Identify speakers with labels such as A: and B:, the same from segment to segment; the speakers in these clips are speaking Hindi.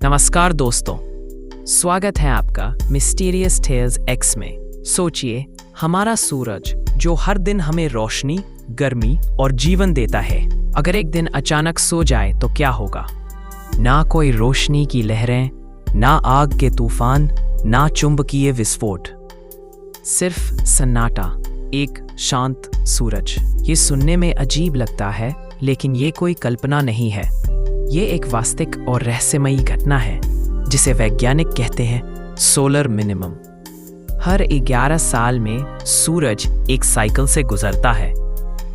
A: नमस्कार दोस्तों, स्वागत है आपका मिस्टीरियस टेल्स एक्स में। सोचिए, हमारा सूरज जो हर दिन हमें रोशनी, गर्मी और जीवन देता है, अगर एक दिन अचानक सो जाए तो क्या होगा? ना कोई रोशनी की लहरें, ना आग के तूफान, ना चुंबकीय विस्फोट, सिर्फ सन्नाटा, एक शांत सूरज। ये सुनने में अजीब लगता है, लेकिन ये कोई कल्पना नहीं है। ये एक वास्तविक और रहस्यमयी घटना है जिसे वैज्ञानिक कहते हैं सोलर मिनिमम। हर 11 साल में सूरज एक साइकिल से गुजरता है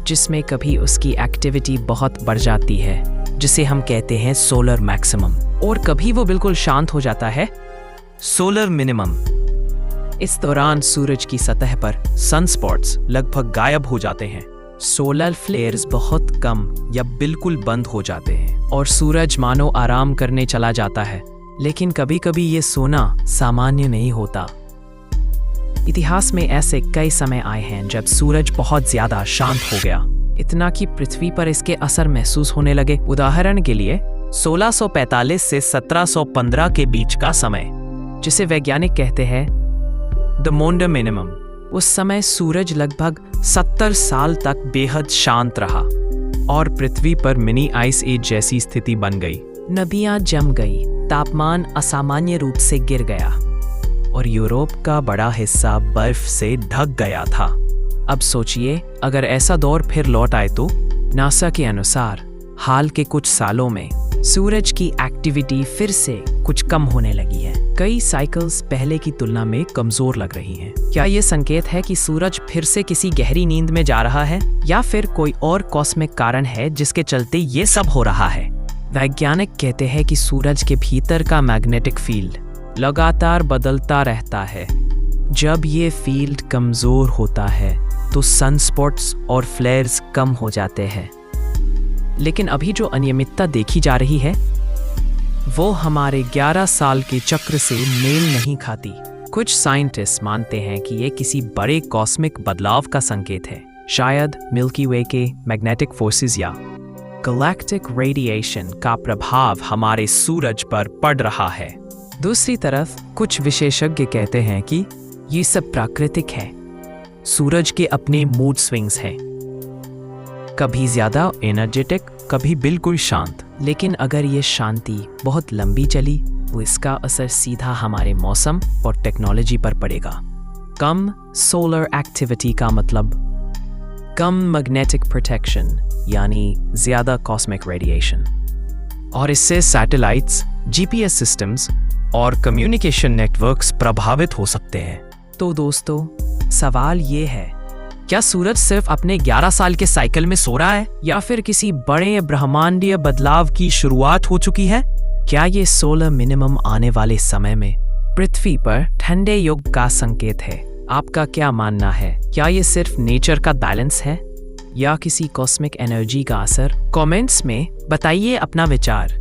A: जिसमें कभी उसकी एक्टिविटी बहुत बढ़ जाती है, जिसे हम कहते हैं सोलर मैक्सिमम, और कभी वो बिल्कुल शांत हो जाता है, सोलर मिनिमम। इस दौरान सूरज की सतह पर सनस्पॉट्स लगभग गायब हो जाते हैं, सोलर फ्लेयर्स बहुत कम या बिल्कुल बंद हो जाते हैं और सूरज मानो आराम करने चला जाता है। लेकिन कभी कभी ये सोना सामान्य नहीं होता। इतिहास में ऐसे कई समय आए हैं जब सूरज बहुत ज्यादा शांत हो गया, इतना कि पृथ्वी पर इसके असर महसूस होने लगे। उदाहरण के लिए 1645 से 1715 के बीच का समय, जिसे वैज्ञानिक कहते हैं द मोंडा मिनिमम। उस समय सूरज लगभग 70 साल तक बेहद शांत रहा और पृथ्वी पर मिनी आइस एज जैसी स्थिति बन गई। नदियां जम गई, तापमान असामान्य रूप से गिर गया और यूरोप का बड़ा हिस्सा बर्फ से ढक गया था। अब सोचिए, अगर ऐसा दौर फिर लौट आए तो? नासा के अनुसार हाल के कुछ सालों में सूरज की एक्टिविटी फिर से कुछ कम होने लगी है। कई साइकिल्स पहले की तुलना में कमजोर लग रही हैं। क्या ये संकेत है कि सूरज फिर से किसी गहरी नींद में जा रहा है, या फिर कोई और कॉस्मिक कारण है जिसके चलते ये सब हो रहा है? वैज्ञानिक कहते हैं कि सूरज के भीतर का मैग्नेटिक फील्ड लगातार बदलता रहता है। जब ये फील्ड कमजोर होता है तो सनस्पॉट्स और फ्लेयर्स कम हो जाते हैं। लेकिन अभी जो अनियमितता देखी जा रही है वो हमारे 11 साल के चक्र से मेल नहीं खाती। कुछ साइंटिस्ट मानते हैं कि ये किसी बड़े कॉस्मिक बदलाव का संकेत है, शायद मिल्की वे के मैग्नेटिक फोर्सेस या गैलेक्टिक रेडिएशन का प्रभाव हमारे सूरज पर पड़ रहा है। दूसरी तरफ कुछ विशेषज्ञ कहते हैं कि ये सब प्राकृतिक है। सूरज के अपने मूड स्विंग्स हैं, कभी ज्यादा एनर्जेटिक, कभी बिल्कुल शांत। लेकिन अगर ये शांति बहुत लंबी चली तो इसका असर सीधा हमारे मौसम और टेक्नोलॉजी पर पड़ेगा। कम सोलर एक्टिविटी का मतलब कम मैग्नेटिक प्रोटेक्शन, यानी ज्यादा कॉस्मिक रेडिएशन, और इससे सैटेलाइट्स, जीपीएस सिस्टम्स और कम्युनिकेशन नेटवर्क्स प्रभावित हो सकते हैं। तो दोस्तों, सवाल ये है, क्या सूरज सिर्फ अपने 11 साल के साइकिल में सो रहा है, या फिर किसी बड़े ब्रह्मांडीय बदलाव की शुरुआत हो चुकी है? क्या ये सोलर मिनिमम आने वाले समय में पृथ्वी पर ठंडे युग का संकेत है? आपका क्या मानना है? क्या ये सिर्फ नेचर का बैलेंस है या किसी कॉस्मिक एनर्जी का असर? कमेंट्स में बताइए अपना विचार।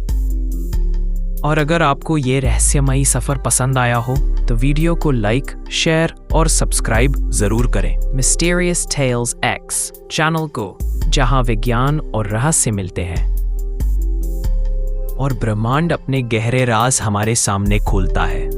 A: और अगर आपको ये रहस्यमयी सफर पसंद आया हो तो वीडियो को लाइक, शेयर और सब्सक्राइब जरूर करें। मिस्टीरियस टेल्स एक्स चैनल को, जहां विज्ञान और रहस्य मिलते हैं और ब्रह्मांड अपने गहरे राज हमारे सामने खोलता है।